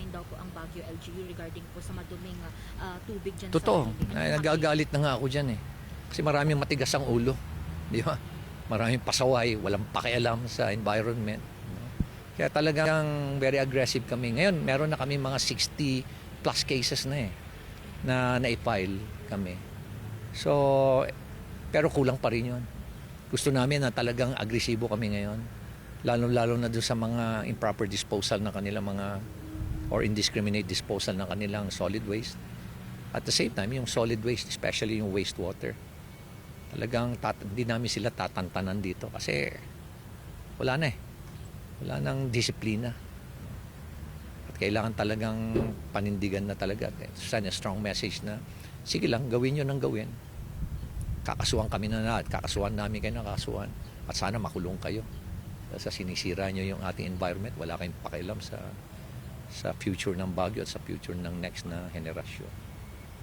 daw po ang Baguio LGU regarding po sa maduming tubig dyan Totoo. sa Nagagalit na nga ako dyan eh. Kasi maraming matigas ang ulo. Di ba? Maraming pasaway, walang pakialam sa environment. Kaya talagang very aggressive kami. Ngayon, meron na kami mga 60 plus cases na eh, na na-file kami. So, pero kulang pa rin yun. Gusto namin na talagang agresibo kami ngayon. Lalo-lalo na doon sa mga improper disposal ng kanilang mga or indiscriminate disposal ng kanilang solid waste. At the same time, yung solid waste, especially yung wastewater, talagang hindi namin sila tatantanan dito kasi wala na eh. Wala nang disiplina. At kailangan talagang panindigan na talaga. Send a strong message na, sige lang, gawin nyo ng gawin. Kakasuhan kami na lahat. Kakasuhan namin kayo ng kakasuhan. At sana makulong kayo. Sa sinisira nyo yung ating environment, wala kayong pakialam sa future ng Baguio at sa future ng next na henerasyon.